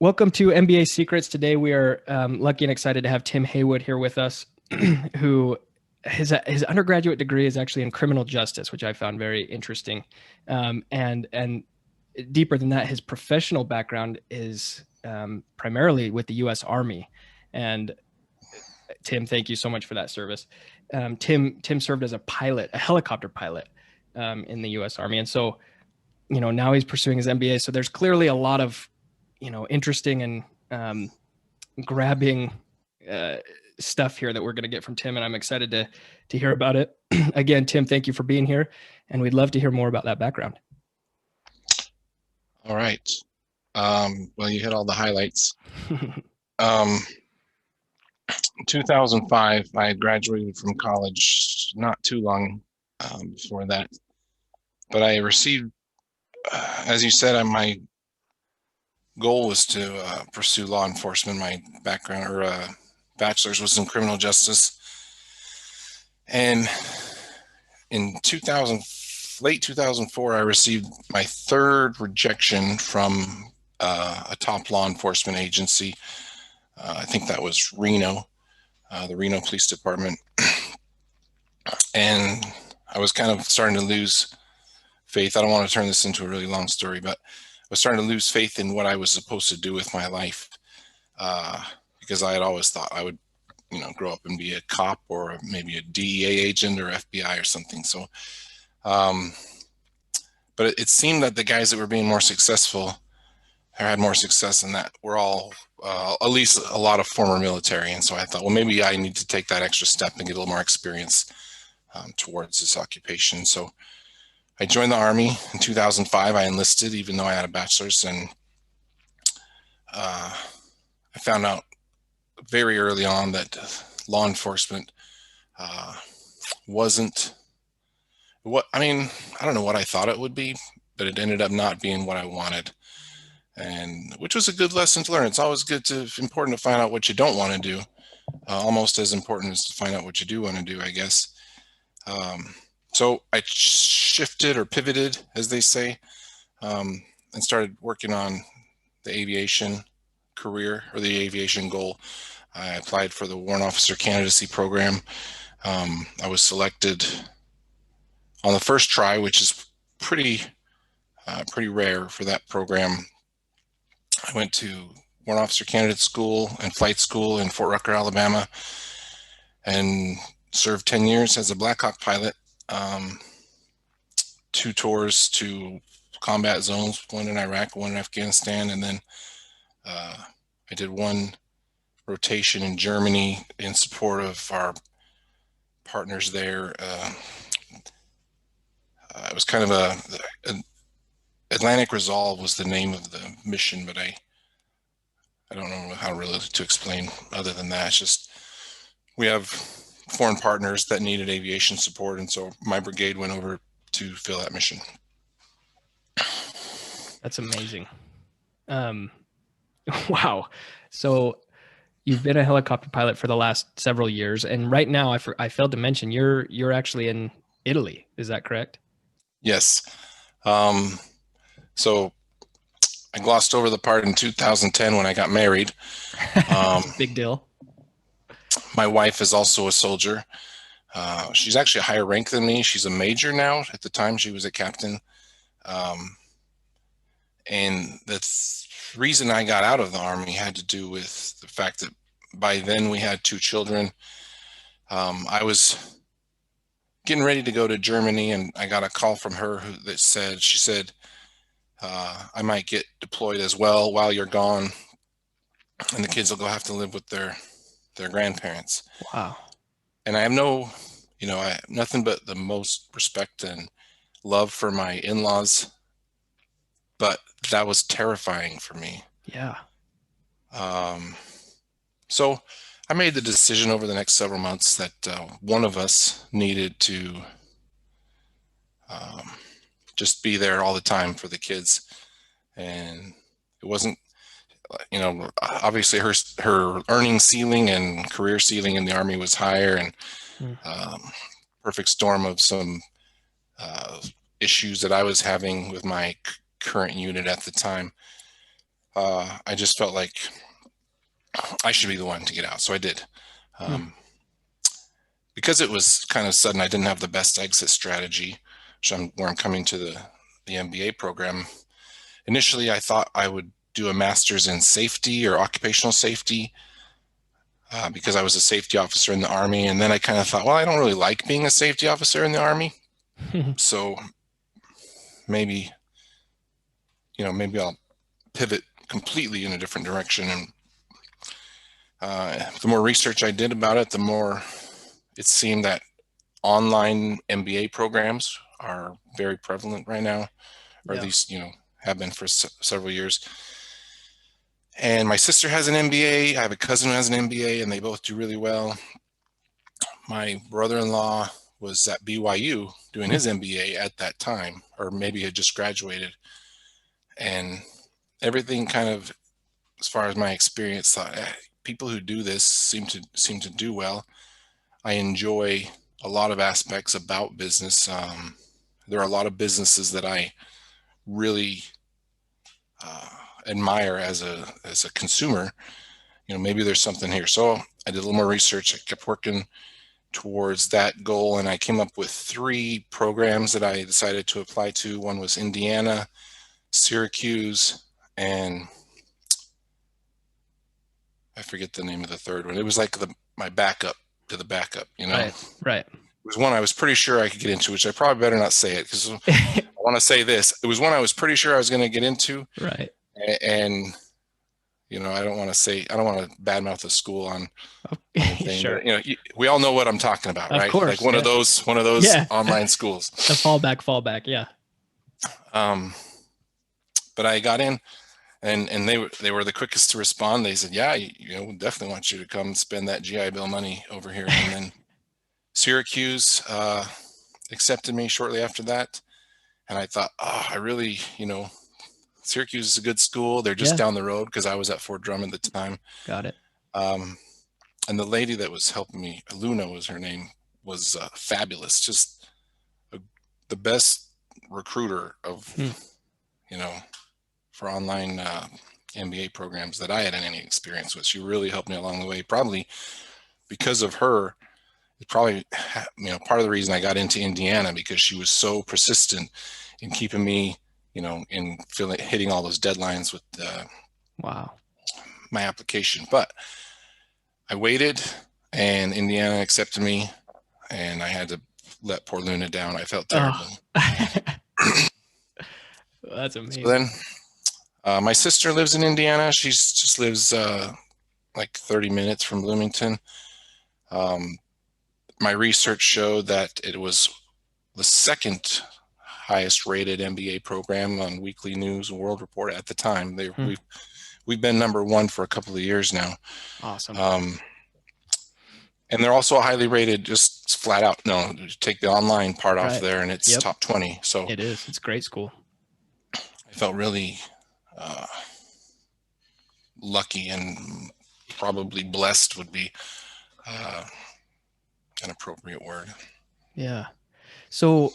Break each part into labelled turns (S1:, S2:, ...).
S1: Welcome to MBA Secrets. Today we are lucky and excited to have Tim Heywood here with us, who his undergraduate degree is actually in criminal justice, which I found very interesting. And deeper than that, his professional background is primarily with the U.S. Army. And Tim, thank you so much for that service. Tim served as a pilot, a helicopter pilot, in the U.S. Army, and so now he's pursuing his MBA. So there's clearly a lot of interesting and grabbing stuff here that we're going to get from Tim, and I'm excited to hear about it. Again, Tim, thank you for being here, and we'd love to hear more about that background.
S2: All right. Well, you hit all the highlights. 2005, I had graduated from college not too long before that, but I received, as you said, my goal was to pursue law enforcement. My background or bachelor's was in criminal justice. And in late 2004, I received my third rejection from a top law enforcement agency. I think that was Reno, the Reno Police Department. And I was kind of starting to lose faith. I don't want to turn this into a really long story, but I was starting to lose faith in what I was supposed to do with my life, because I had always thought I would, grow up and be a cop or maybe a DEA agent or FBI or something. So, but it seemed that the guys that were being more successful or had more success in that were all, at least a lot of former military. And so I thought, well, maybe I need to take that extra step and get a little more experience towards this occupation. So I joined the Army in 2005. I enlisted, even though I had a bachelor's, and I found out very early on that law enforcement wasn't what, I don't know what I thought it would be, but it ended up not being what I wanted, and which was a good lesson to learn. It's always important to find out what you don't want to do, almost as important as to find out what you do want to do, I guess. So I shifted or pivoted, as they say, and started working on the aviation career or the aviation goal. I applied for the Warrant Officer Candidacy Program. I was selected on the first try, which is pretty rare for that program. I went to Warrant Officer Candidate School and Flight School in Fort Rucker, Alabama, and served 10 years as a Black Hawk pilot. 2 tours to combat zones, one in Iraq, one in Afghanistan, and then I did 1 rotation in Germany in support of our partners there. It was kind of Atlantic Resolve was the name of the mission, but I don't know how really to explain other than that. It's just we have foreign partners that needed aviation support, and so my brigade went over to fill that mission.
S1: That's amazing. Wow. So you've been a helicopter pilot for the last several years, and right now I failed to mention you're actually in Italy. Is that correct?
S2: Yes. So I glossed over the part in 2010 when I got married.
S1: Big deal.
S2: My wife is also a soldier. She's actually a higher rank than me. She's a major now. At the time, she was a captain. And the reason I got out of the Army had to do with the fact that by then we had 2 children. I was getting ready to go to Germany, and I got a call from her she said, I might get deployed as well while you're gone, and the kids will go have to live with their grandparents.
S1: Wow.
S2: And I have I have nothing but the most respect and love for my in-laws, but that was terrifying for me.
S1: Yeah.
S2: So I made the decision over the next several months that one of us needed to just be there all the time for the kids. And it wasn't, obviously her earning ceiling and career ceiling in the Army was higher, and perfect storm of some issues that I was having with my current unit at the time. I just felt like I should be the one to get out. So I did.
S1: Hmm.
S2: Because it was kind of sudden, I didn't have the best exit strategy, where I'm coming to the MBA program. Initially, I thought I would do a master's in safety or occupational safety, because I was a safety officer in the Army. And then I kind of thought, well, I don't really like being a safety officer in the Army. So maybe, maybe I'll pivot completely in a different direction. And the more research I did about it, the more it seemed that online MBA programs are very prevalent right now, or at least, have been for several years. And my sister has an MBA. I have a cousin who has an MBA, and they both do really well. My brother-in-law was at BYU doing his MBA at that time, or maybe had just graduated. And everything kind of, as far as my experience, thought, people who do this seem to do well. I enjoy a lot of aspects about business. There are a lot of businesses that I really admire as a consumer. Maybe there's something here. So I did a little more research. I kept working towards that goal, and I came up with 3 programs that I decided to apply to. One was Indiana, Syracuse, and I forget the name of the third one. It was like my backup to the backup,
S1: Right.
S2: It was one I was pretty sure I could get into, which I probably better not say it, because I want to say this. It was one I was pretty sure I was going to get into.
S1: Right.
S2: And, I don't want to badmouth the school on anything.
S1: Sure.
S2: But, we all know what I'm talking about, right?
S1: Of course.
S2: Like one of those online schools.
S1: The fallback. Yeah.
S2: But I got in, and they were the quickest to respond. They said, yeah, we definitely want you to come spend that GI Bill money over here. And then Syracuse accepted me shortly after that. And I thought, I really, Syracuse is a good school. They're just down the road, because I was at Fort Drum at the time.
S1: Got it.
S2: And the lady that was helping me, Luna was her name, was fabulous. Just the best recruiter of, for online MBA programs that I had any experience with. She really helped me along the way. Probably because of her, probably, part of the reason I got into Indiana, because she was so persistent in keeping me, in hitting all those deadlines with my application. But I waited, and Indiana accepted me, and I had to let poor Luna down. I felt terrible.
S1: That's amazing.
S2: So then my sister lives in Indiana. She just lives like 30 minutes from Bloomington. My research showed that it was the second highest rated MBA program on Weekly News and World Report at the time. We've been number 1 for a couple of years now.
S1: Awesome.
S2: And they're also highly rated, just flat out. No, take the online part off there, and it's top 20. So
S1: it is. It's a great school.
S2: I felt really lucky, and probably blessed would be an appropriate word.
S1: Yeah. So,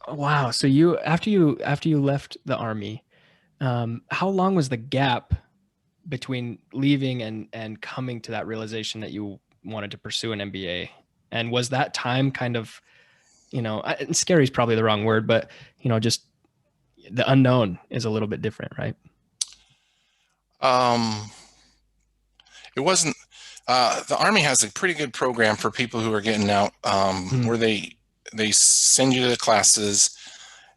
S1: wow. So after you left the Army, how long was the gap between leaving and coming to that realization that you wanted to pursue an MBA? And was that time kind of, scary is probably the wrong word, but just the unknown is a little bit different, right?
S2: It wasn't. The Army has a pretty good program for people who are getting out, where they send you to the classes.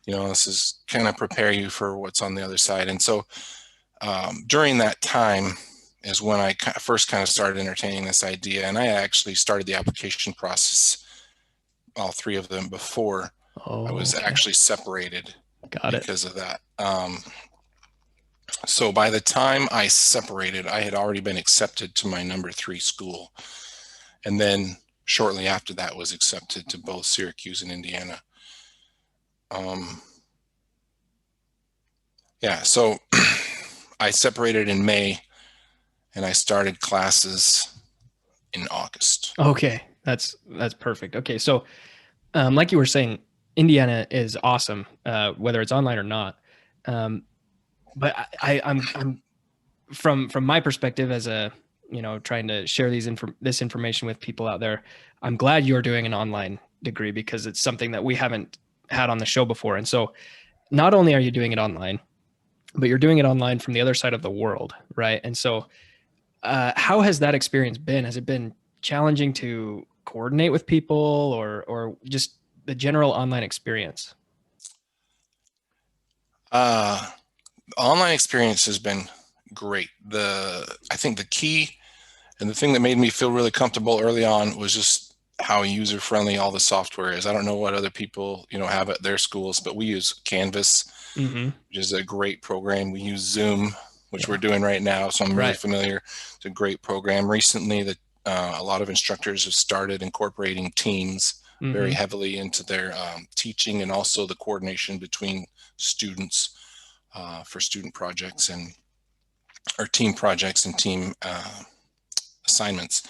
S2: This is kind of prepare you for what's on the other side. And so during that time is when I first kind of started entertaining this idea. And I actually started the application process, all 3 of them, before I was actually separated.
S1: Got it.
S2: Because of that. So by the time I separated, I had already been accepted to my number 3 school. And then shortly after that was accepted to both Syracuse and Indiana. So I separated in May, and I started classes in August.
S1: Okay. That's perfect. Okay. So, like you were saying, Indiana is awesome, whether it's online or not. but I'm from my perspective as a, trying to share this information with people out there. I'm glad you're doing an online degree because it's something that we haven't had on the show before. And so not only are you doing it online, but you're doing it online from the other side of the world, right? And so how has that experience been? Has it been challenging to coordinate with people, or just the general online experience?
S2: Uh, Online experience has been great. I think the key and the thing that made me feel really comfortable early on was just how user friendly all the software is. I don't know what other people, have at their schools, but we use Canvas,
S1: Mm-hmm.
S2: which is a great program. We use Zoom, which we're
S1: Yeah.
S2: doing right now, so I'm really
S1: Right.
S2: familiar. It's a great program. Recently, a lot of instructors have started incorporating Teams very
S1: Mm-hmm.
S2: heavily into their teaching, and also the coordination between students for student projects and or team projects and team assignments.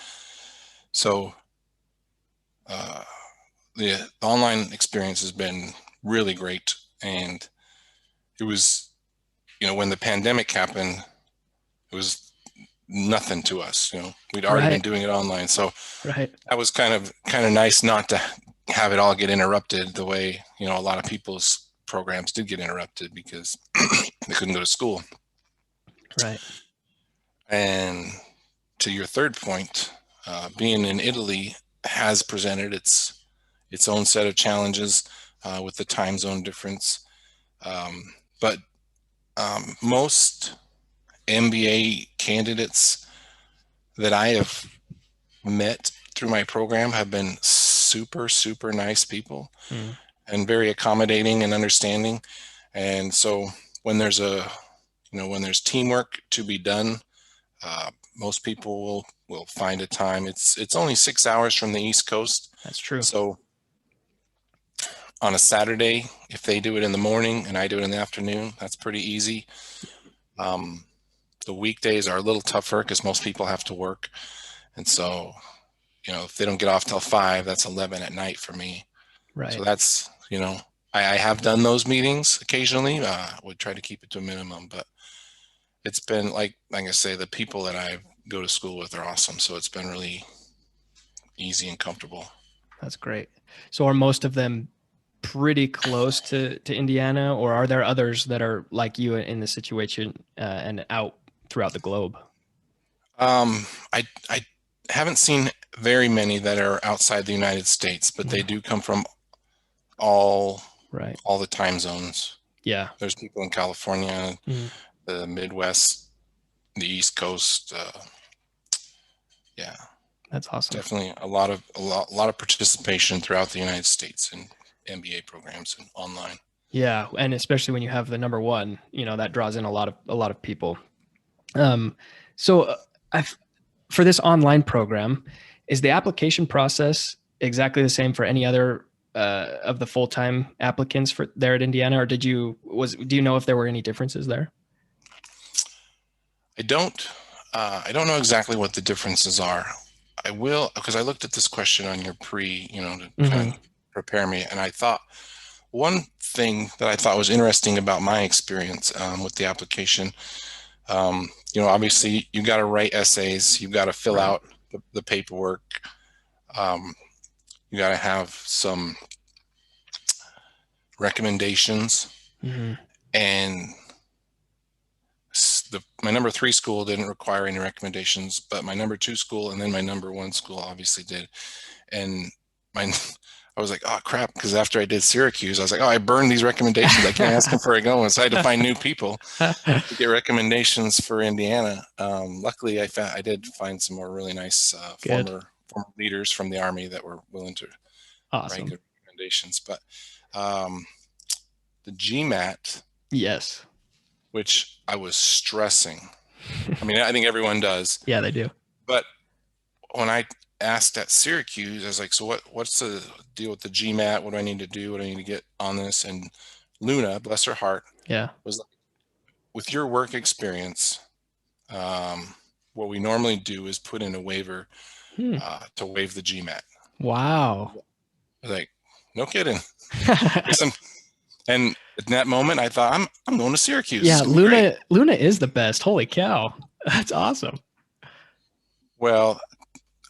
S2: So uh, the online experience has been really great, and it was, when the pandemic happened, it was nothing to us. We'd already been
S1: Right.
S2: doing it online, so
S1: Right.
S2: that was kind of nice not to have it all get interrupted the way a lot of people's programs did get interrupted because they couldn't go to school.
S1: Right.
S2: And to your third point, being in Italy has presented its own set of challenges with the time zone difference. But most MBA candidates that I have met through my program have been super, super nice people
S1: Mm.
S2: and very accommodating and understanding. And so when there's teamwork to be done, most people will find a time. It's only 6 hours from the East Coast,
S1: That's true.
S2: so on a Saturday, if they do it in the morning and I do it in the afternoon, that's pretty easy. Um, the weekdays are a little tougher because most people have to work, and so if they don't get off till 5, that's 11 at night for me. So
S1: Right.
S2: that's I have done those meetings occasionally. Would try to keep it to a minimum, but it's been like I say, the people that I go to school with are awesome. So it's been really easy and comfortable.
S1: That's great. So are most of them pretty close to Indiana, or are there others that are like you in the situation and out throughout the globe?
S2: I haven't seen very many that are outside the United States, but they
S1: Mm.
S2: do come from all
S1: Right.
S2: all the time zones.
S1: Yeah.
S2: There's people in California,
S1: Mm.
S2: the Midwest, the East Coast. Yeah,
S1: That's awesome.
S2: definitely a lot of participation throughout the United States in MBA programs and online.
S1: Yeah, and especially when you have the number one, that draws in a lot of people. Um, so I've for this online program, is the application process exactly the same for any other of the full-time applicants for there at Indiana, or do you know if there were any differences there?
S2: I don't I don't know exactly what the differences are. I will, because I looked at this question on your to kind
S1: Mm-hmm.
S2: of prepare me, and I thought one thing that I thought was interesting about my experience with the application, obviously you got to write essays, you got to fill
S1: Right.
S2: out the paperwork, um, you got to have some recommendations,
S1: Mm-hmm.
S2: and my number 3 school didn't require any recommendations, but my number 2 school and then my number 1 school obviously did. And my I was like, oh crap, because after I did Syracuse, I was like, oh, I burned these recommendations. I can't ask them for a going. So I had to find new people to get recommendations for Indiana. Luckily, I did find some more really nice
S1: Good.
S2: former leaders from the Army that were willing to write
S1: Awesome.
S2: good recommendations. But the GMAT,
S1: Yes.
S2: which I was stressing. I mean, I think everyone does.
S1: Yeah, they do.
S2: But when I asked at Syracuse, I was like, so what's the deal with the GMAT? What do I need to do? What do I need to get on this? And Luna, bless her heart,
S1: Yeah.
S2: was like, with your work experience, what we normally do is put in a waiver
S1: Hmm.
S2: to waive the GMAT.
S1: Wow.
S2: I was like, no kidding. And in that moment, I thought, I'm going to Syracuse.
S1: Yeah,
S2: It's gonna be great.
S1: Luna is the best. Holy cow. That's awesome.
S2: Well,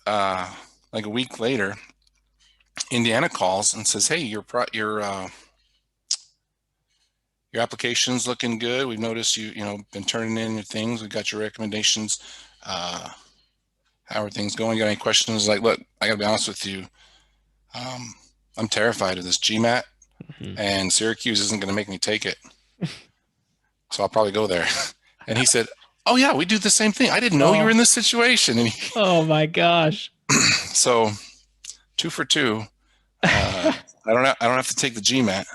S2: uh, like a week later, Indiana calls and says, "Hey, your application's looking good. We've noticed been turning in your things. We got your recommendations. Uh, how are things going? You got any questions?" Like, look, I got to be honest with you. Um, I'm terrified of this GMAT,
S1: Mhm.
S2: and Syracuse isn't going to make me take it. So I'll probably go there. And he said, "Oh yeah, we do the same thing. I didn't know you were
S1: Oh,
S2: in this situation." And
S1: oh my gosh.
S2: so 2 for 2. I don't have to take the GMAT.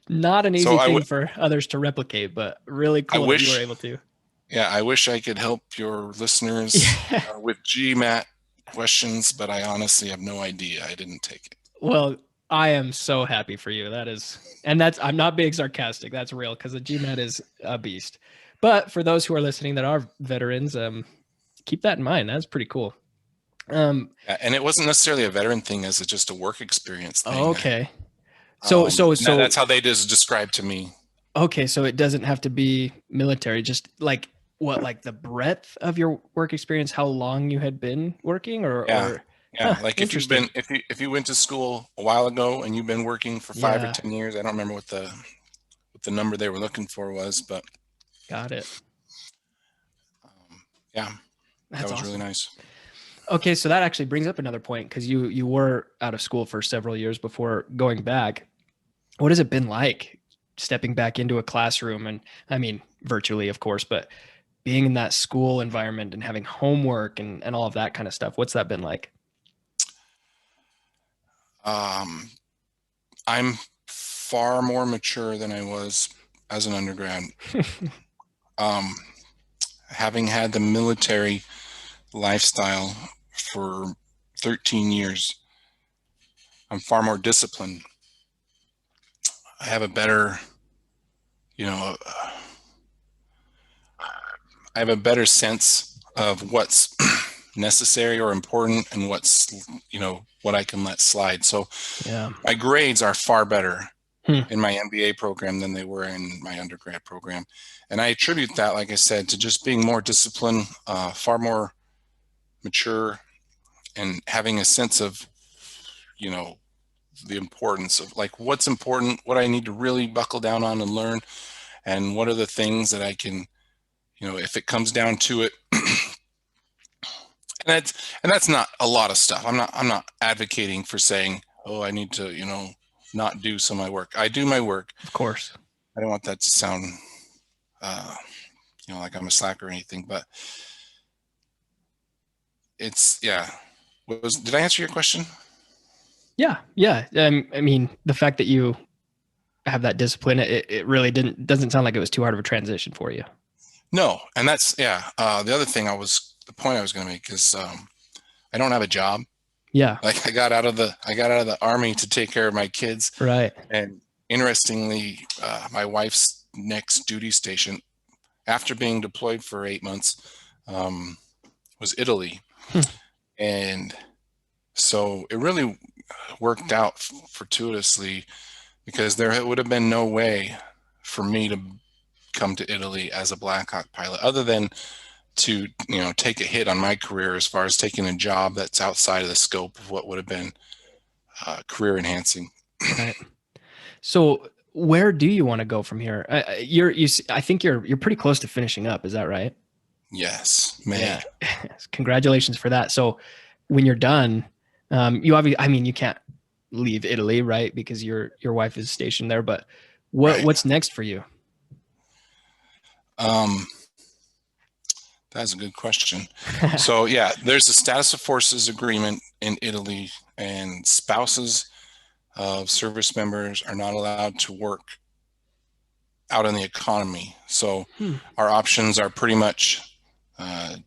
S1: Not an
S2: So
S1: easy thing for others to replicate, but really
S2: I
S1: cool that you were
S2: wish,
S1: able to.
S2: yeah, I wish I could help your listeners
S1: Yeah.
S2: with GMAT questions, but I honestly have no idea. I didn't take it.
S1: Well, I am so happy for you. I'm not being sarcastic. That's real because the GMAT is a beast. But for those who are listening that are veterans, keep that in mind. That's pretty cool. Um,
S2: And it wasn't necessarily a veteran thing, as just a work experience thing.
S1: okay. So, so,
S2: That's
S1: so,
S2: how they just described to me.
S1: okay. So it doesn't have to be military, just like what, like the breadth of your work experience, how long you had been working
S2: Yeah.
S1: huh,
S2: Yeah. Like
S1: interesting.
S2: if you went to school a while ago and you've been working for 5 or 10 years, I don't remember what the number they were looking for was, but
S1: Got it.
S2: yeah, that
S1: That's
S2: was really
S1: awesome.
S2: nice.
S1: Okay, so that actually brings up another point because you were out of school for several years before going back. What has it been like stepping back into a classroom and I mean virtually of course, but being in that school environment and having homework and all of that kind of stuff? What's that been like?
S2: Um, I'm far more mature than I was as an undergrad. Um, Having had the military lifestyle for 13 years, I'm far more disciplined. I have a better, you know, I have a better sense of what's necessary or important and what I can let slide. So
S1: Yeah.
S2: my grades are far better
S1: Hmm.
S2: in my MBA program than they were in my undergrad program. And I attribute that, like I said, to just being more disciplined, far more mature, and having a sense of, you know, the importance of like what's important, what I need to really buckle down on and learn, and what are the things that I can, if it comes down to it. And that's not a lot of stuff. I'm not advocating for saying, oh, I need to, not do some of my work. I do my work.
S1: Of course.
S2: I don't want that to sound uh, like I'm a slacker or anything, but it's, yeah. Did I answer your question?
S1: Yeah. Yeah. I mean, the fact that you have that discipline, it really doesn't sound like it was too hard of a transition for you.
S2: No. And that's, yeah. The point I was going to make is, I don't have a job.
S1: Yeah.
S2: Like I got out of the army to take care of my kids.
S1: Right.
S2: And interestingly, my wife's next duty station after being deployed for 8 months, was Italy.
S1: Hmm.
S2: And so it really worked out fortuitously, because there would have been no way for me to come to Italy as a Black Hawk pilot, other than to, take a hit on my career as far as taking a job that's outside of the scope of what would have been career enhancing.
S1: Right. So where do you want to go from here? I think you're pretty close to finishing up. Is that right?
S2: Yes, May.
S1: Yeah. Congratulations for that. So when you're done, you obviously, I mean, you can't leave Italy, right? Because your wife is stationed there, but
S2: Right.
S1: what's next for you?
S2: Um, that's a good question. So yeah, there's a status of forces agreement in Italy, and spouses of service members are not allowed to work out in the economy. So our options are pretty much the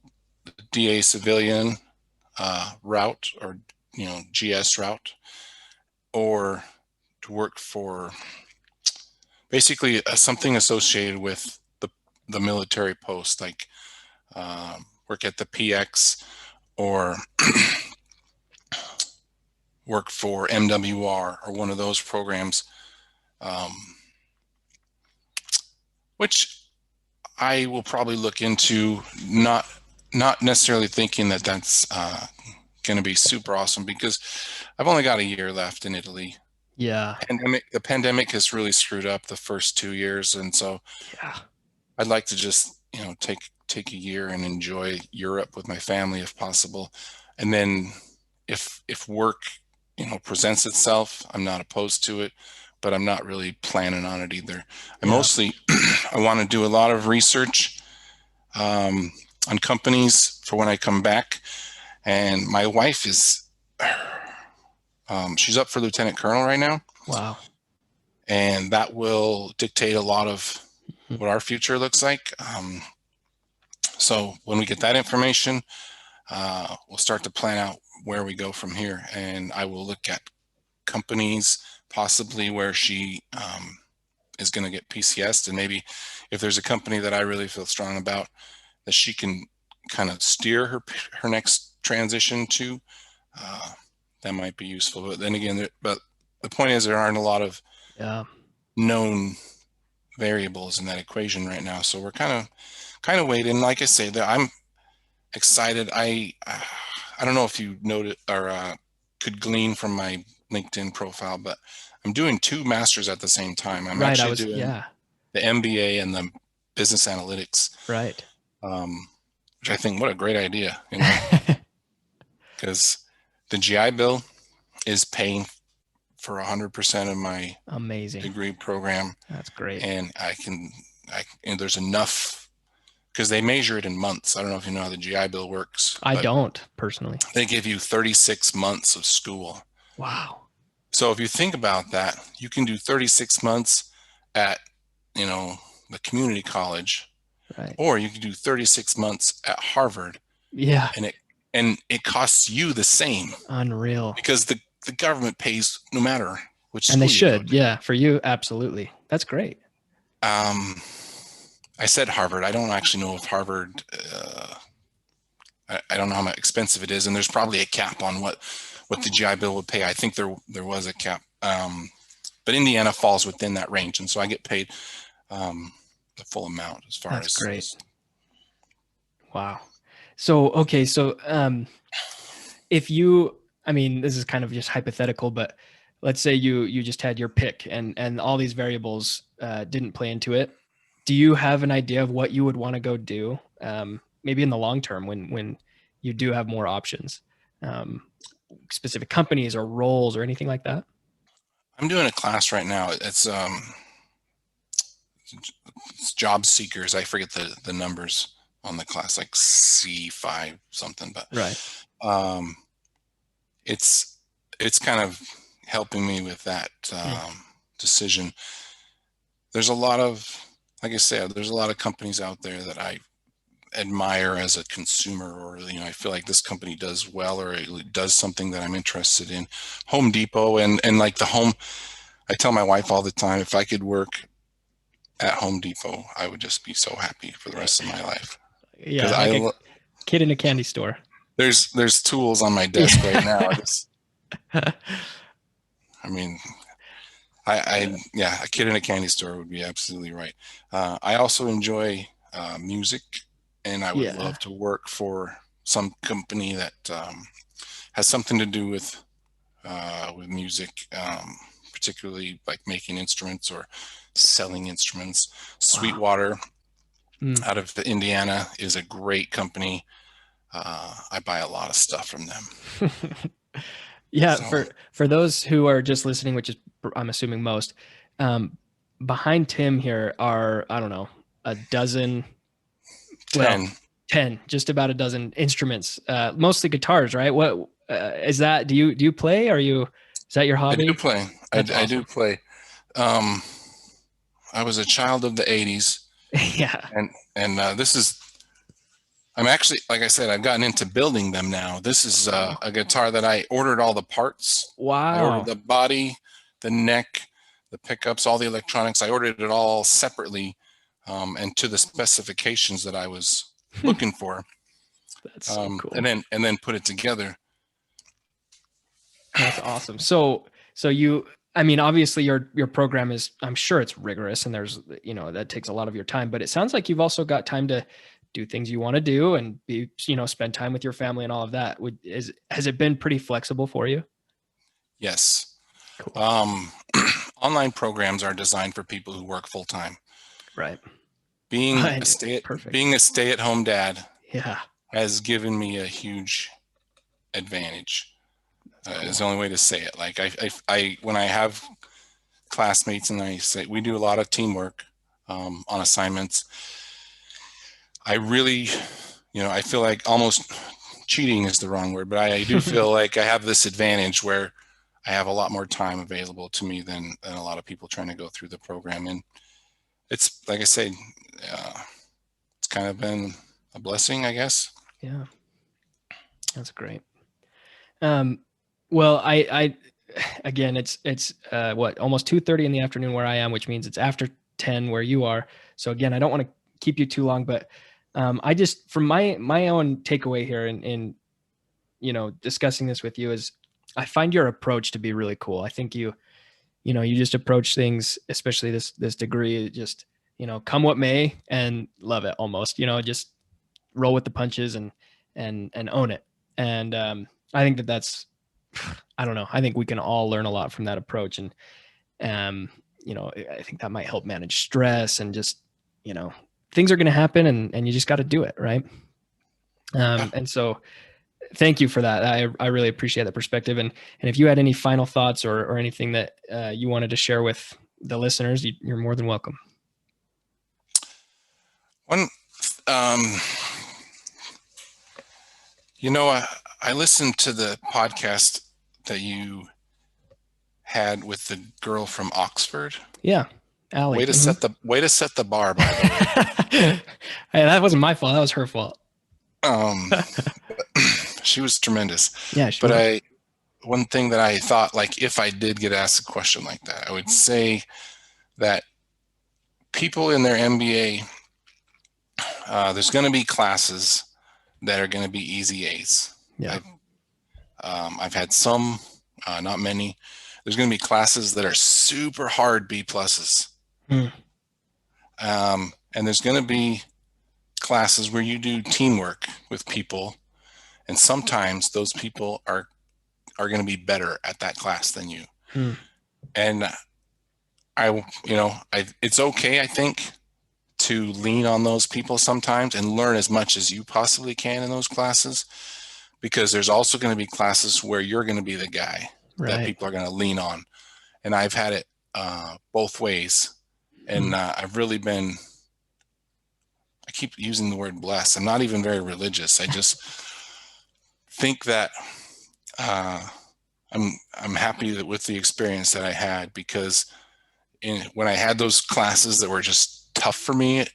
S2: DA civilian route, or GS route, or to work for basically something associated with the military post, like work at the PX, or work for MWR or one of those programs um, which I will probably look into, not necessarily thinking that that's going to be super awesome, because I've only got a year left in Italy.
S1: Yeah.
S2: The pandemic has really screwed up the first 2 years, and so
S1: Yeah.
S2: I'd like to just, take a year and enjoy Europe with my family if possible. And then if work, presents itself, I'm not opposed to it, but I'm not really planning on it either. I
S1: Yeah.
S2: mostly I want to do a lot of research on companies for when I come back. And my wife is she's up for lieutenant colonel right now,
S1: Wow.
S2: and that will dictate a lot of
S1: Mhm.
S2: what our future looks like. So when we get that information, we'll start to plan out where we go from here. And I will look at companies possibly where she is going to get PCS'd, and maybe if there's a company that I really feel strong about that she can kind of steer her next transition to, that might be useful. But then again, but the point is there aren't a lot of
S1: Yeah.
S2: known variables in that equation right now, so we're kind of waiting. Like I say, that I'm excited. I don't know if you noted or could glean from my LinkedIn profile, but I'm doing 2 masters at the same time. I'm
S1: Right.
S2: actually doing
S1: Yeah.
S2: the MBA and the business analytics,
S1: Right.
S2: which I think, what a great idea, because the GI Bill is paying for 100% of my
S1: Amazing.
S2: degree program,
S1: That's great.
S2: and and there's enough, because they measure it in months. I don't know if you know how the GI Bill works.
S1: I don't personally.
S2: They give you 36 months of school.
S1: Wow.
S2: So if you think about that, you can do 36 months at, the community college,
S1: Right.
S2: or you can do 36 months at Harvard,
S1: Yeah.
S2: and it costs you the same,
S1: Unreal.
S2: because the government pays no matter which
S1: And they
S2: school you go
S1: should.
S2: to.
S1: Yeah. For you, absolutely. That's great.
S2: I said Harvard. I don't actually know if Harvard. I don't know how much expensive it is, and there's probably a cap on what the GI Bill would pay. I think there was a cap, but Indiana falls within that range, and so I get paid the full amount as far
S1: That's
S2: as
S1: great. Wow. So, okay. So, if you, I mean, this is kind of just hypothetical, but let's say you just had your pick and all these variables didn't play into it. Do you have an idea of what you would want to go do? Maybe in the long term when you do have more options, specific companies or roles or anything like that?
S2: I'm doing a class right now. It's job seekers. I forget the numbers on the class, like C5 something, but
S1: Right.
S2: It's kind of helping me with that decision. There's a lot of, like I said, there's a lot of companies out there that I admire as a consumer, or I feel like this company does well, or it does something that I'm interested in. Home Depot and like the home, I tell my wife all the time, if I could work at Home Depot, I would just be so happy for the rest of my life.
S1: Yeah, like a kid in a candy store.
S2: There's tools on my desk right now. I mean, a kid in a candy store would be absolutely right. I also enjoy music, and I would love to work for some company that has something to do with music, particularly like making instruments or selling instruments. Sweetwater out of Indiana is a great company. I buy a lot of stuff from them.
S1: Yeah, so, for those who are just listening, which is I'm assuming most, behind Tim here are, I don't know, a dozen, 10, just about a dozen instruments, mostly guitars, right? What is that? Do you play? Is that your hobby?
S2: I do play. I do play. I was a child of the 80s.
S1: Yeah.
S2: And this is, I'm actually, like I said, I've gotten into building them now. This is a guitar that I ordered all the parts.
S1: Wow.
S2: I ordered the body, the neck, the pickups, all the electronics. I ordered it all separately and to the specifications that I was looking for.
S1: That's so cool.
S2: And then put it together.
S1: That's awesome. So you I mean, obviously your program is, I'm sure it's rigorous and there's, that takes a lot of your time, but it sounds like you've also got time to do things you want to do and spend time with your family and all of that. Has it been pretty flexible for you?
S2: Yes.
S1: Cool.
S2: Um, Online programs are designed for people who work full time.
S1: Right.
S2: Being a
S1: Perfect.
S2: being a stay-at-home dad
S1: Yeah.
S2: has given me a huge advantage.
S1: That's cool.
S2: Is the only way to say it. Like when I have classmates and I say we do a lot of teamwork on assignments, I really, I feel like almost cheating is the wrong word, but I do feel like I have this advantage where I have a lot more time available to me than a lot of people trying to go through the program. And it's like I say, it's kind of been a blessing, I guess.
S1: Yeah. That's great. Well, I again, it's what, almost 2:30 in the afternoon where I am, which means it's after 10 where you are. So again, I don't want to keep you too long, but I just, from my own takeaway here in discussing this with you, is I find your approach to be really cool. I think you just approach things, especially this degree, just come what may, and love it almost. Just roll with the punches and own it. And I think that's, I don't know. I think we can all learn a lot from that approach, and I think that might help manage stress and just things are going to happen, and you just got to do it, right?
S2: Yeah.
S1: And so thank you for that. I really appreciate that perspective. And if you had any final thoughts or anything that you wanted to share with the listeners, you're more than welcome.
S2: One, um, I listened to the podcast that you had with the girl from Oxford.
S1: Yeah, Allie.
S2: Way to set the bar, by the way.
S1: Hey, that wasn't my fault. That was her fault.
S2: She was tremendous.
S1: Yeah,
S2: one thing that I thought, like, if I did get asked a question like that, I would say that people in their MBA, there's going to be classes that are going to be easy A's.
S1: Yeah.
S2: I've had some, not many. There's going to be classes that are super hard B pluses. And there's going to be classes where you do teamwork with people, and sometimes those people are going to be better at that class than you. And it's okay, I think, to lean on those people sometimes and learn as much as you possibly can in those classes, because there's also going to be classes where you're going to be the guy that people are going to lean on. And I've had it both ways. And I've really been, I keep using the word blessed. I'm not even very religious. I just think that I'm happy with the experience that I had, because when I had those classes that were just tough for me,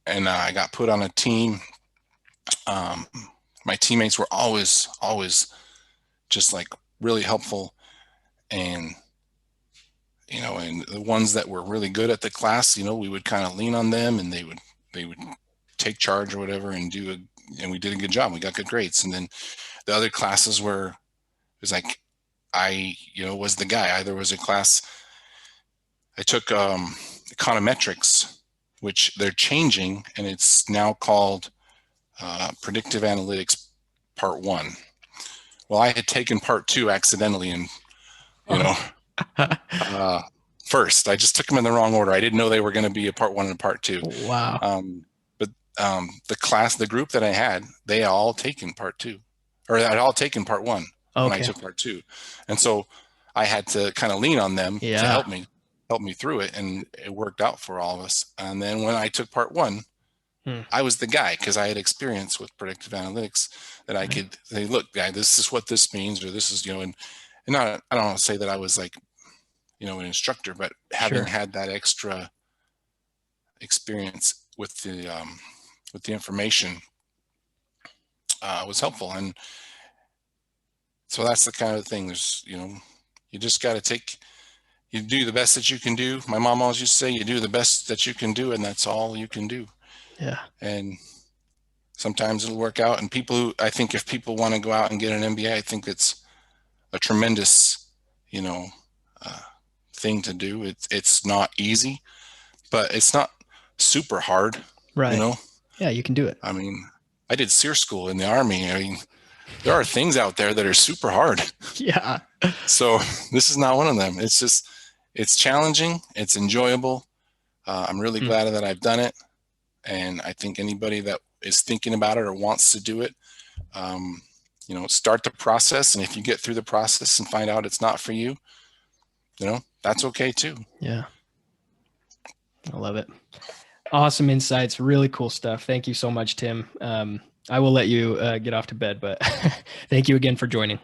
S2: and I got put on a team, my teammates were always just like really helpful. And and the ones that were really good at the class, we would kind of lean on them, and they would take charge or whatever, and we did a good job. We got good grades. And then the other classes were, it was like I was the guy. There was a class I took, econometrics, which they're changing, and it's now called predictive analytics part 1. Well, I had taken part 2 accidentally, and first I just took them in the wrong order. I didn't know they were going to be a part 1 and a part 2.
S1: Wow.
S2: But the group that I had, they had all taken part 2, or had all taken part 1 when I took part 2. And so I had to kind of lean on them to help me through it, and it worked out for all of us. And then when I took part 1, I was the guy, because I had experience with predictive analytics, that I could say, look, guy, this is what this means, or this is, and not, I don't want to say that I was like, an instructor, but having had that extra experience with the information was helpful. And so that's the kind of thing. There's, you just got to you do the best that you can do. My mom always used to say, you do the best that you can do, and that's all you can do.
S1: Yeah.
S2: And sometimes it'll work out. And I think if people want to go out and get an MBA, I think it's a tremendous, thing to do. It's not easy, but it's not super hard,
S1: Right.
S2: you know?
S1: Yeah, you can do it.
S2: I mean, I did SEER school in the Army. I mean, there are things out there that are super hard.
S1: Yeah.
S2: So this is not one of them. It's challenging. It's enjoyable. I'm really glad that I've done it. And I think anybody that is thinking about it or wants to do it, start the process. And if you get through the process and find out it's not for you, that's okay too.
S1: Yeah. I love it. Awesome insights. Really cool stuff. Thank you so much, Tim. I will let you get off to bed, but thank you again for joining.